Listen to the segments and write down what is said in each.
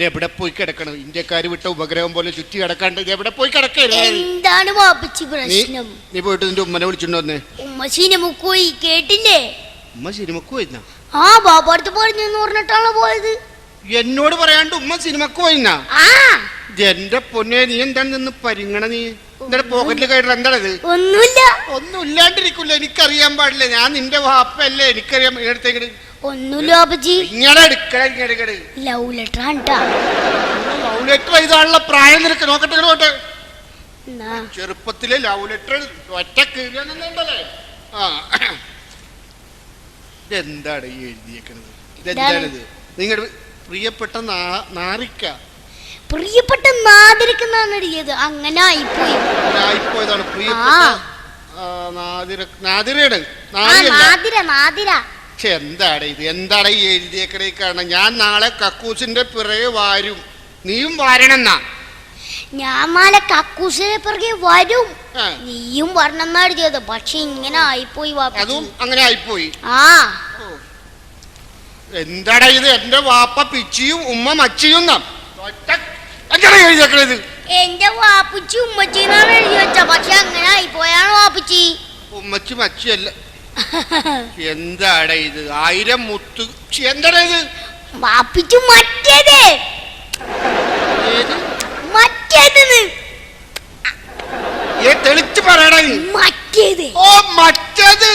എവിടെ പോയി കിടക്കണം? ഇന്ത്യക്കാര് വിട്ട ഉപഗ്രഹം പോലെ ചുറ്റി കിടക്കാണ്ട് ഇത് എവിടെ പോയി കിടക്കരുത്? എന്താണ് വാപ്പിച്ചി പ്രശ്നം? നീ പോയിട്ട് നിന്റെ ഉമ്മനെ വിളിച്ചിട്ടുണ്ടോന്ന്? ഉമ്മ സിനിമക്ക് പോയി, കേട്ടില്ലേ? ഉമ്മ സിനിമക്ക് പോയിരുന്ന? ആ ബാബാടുത്ത് പറഞ്ഞു പറഞ്ഞിട്ടാണോ പോയത്? എന്നോട് പറയാണ്ട് ഉമ്മ സിനിമക്ക് പോയിന്നാ? ആ എന്റെ പൊന്നെ, നീ എന്താണ് നിന്ന് പരിങ്ങണ? നീ എന്താ പോക്കറ്റിൽ കയറി? എന്താണത്? ഒന്നുമില്ല. ഒന്നും ഇല്ലാണ്ടിരിക്കില്ല. എനിക്കറിയാൻ പാടില്ല. ഞാൻ നിന്റെ വാപ്പല്ലേ, എനിക്കറിയാം. ഇങ്ങനത്തെ ഒന്നുമില്ല ബാപ്പച്ചി. ഇങ്ങനെ എടുക്കട ലവ് ലെറ്റർ ലവ് ലെറ്റർ എഴുതാനുള്ള പ്രായം നിനക്ക് നോക്കട്ടെ. ഇങ്ങോട്ട് ചെറുപ്പത്തിലെ ലവ് ലെറ്റർ ഒറ്റ കീറിയാന്നല്ലേ? ആ, ഇതെന്താണ് ഈ എഴുതിയേക്കണത്? ഇതെന്താണിത്? നിങ്ങളുടെ പ്രിയപ്പെട്ട നാരിക്ക, പ്രിയപ്പെട്ട നാദിരക്കെന്നാണ് എഴുതിയത്. അങ്ങനെ ആയിപ്പോയതാണ്. പ്രിയപ്പെട്ട നാദിരയാണ്. നാദിര. പക്ഷെ എന്താണ് ഇത്? എന്താണ് ഈ എഴുതിയേക്കണേ? കാരണം ഞാൻ നാളെ കക്കൂസിന്റെ പിറകെ വാരും, നീയും വാരണെന്നാ. ഞാൻ നാളെ കക്കൂസിന്റെ പിറകെ വരും, നീയും വരണമെന്നാ എഴുതിയത്. പക്ഷെ ഇങ്ങനെ ആയിപ്പോയി. അതും അങ്ങനെ ആയിപ്പോയി. ആ, എന്താടാ ഇത്? എന്റെ വാപ്പ പിച്ചിയും ഉമ്മ മച്ചിയും എഴുതിയേക്കണത്. എന്റെ വാപ്പച്ചി ഉമ്മച്ചിന്നാണ് എഴുതി വെച്ച. പക്ഷെ അങ്ങനെ ആയിപ്പോയാണ് വാപ്പച്ചി. ഉമ്മച്ചി മച്ചിയല്ല. എന്താടാ ഇത്? 1000 മുത്ത്. എന്താടാ ഇത്? വാപ്പിച്ചു മറ്റേത്. തെളിച്ച് പറയണ. മറ്റേത്. ഓ, മറ്റേത്.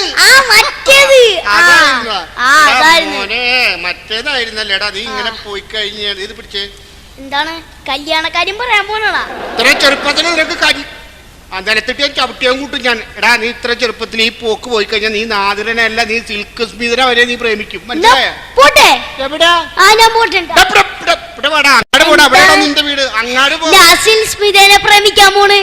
മറ്റേതായിരുന്നല്ലേടാ? നീ ഇങ്ങനെ പോയി കഴിഞ്ഞ ഇത് പിടിച്ചേ. എന്താണ്? കല്യാണക്കാര്യം പറയാൻ പോണടാ. ഇത്ര ചെറുപ്പത്തിൽ നിനക്ക് നിലത്തിട്ട് ചവിട്ടിയാൻ കൂട്ടും ഞാൻ. എടാ, നീ ഇത്ര ചെറുപ്പത്തിൽ ഈ പോക്ക് പോയി കഴിഞ്ഞാൽ നീ നാദിരനല്ല, നീ സിൽക്ക് സ്മിതനെ വരെ നീ പ്രേമിക്കും. മനസ്സിലായോ? നിന്റെ വീട് അങ്ങാട് സ്മിതനെ പ്രേമിക്കാൻ പോണ്.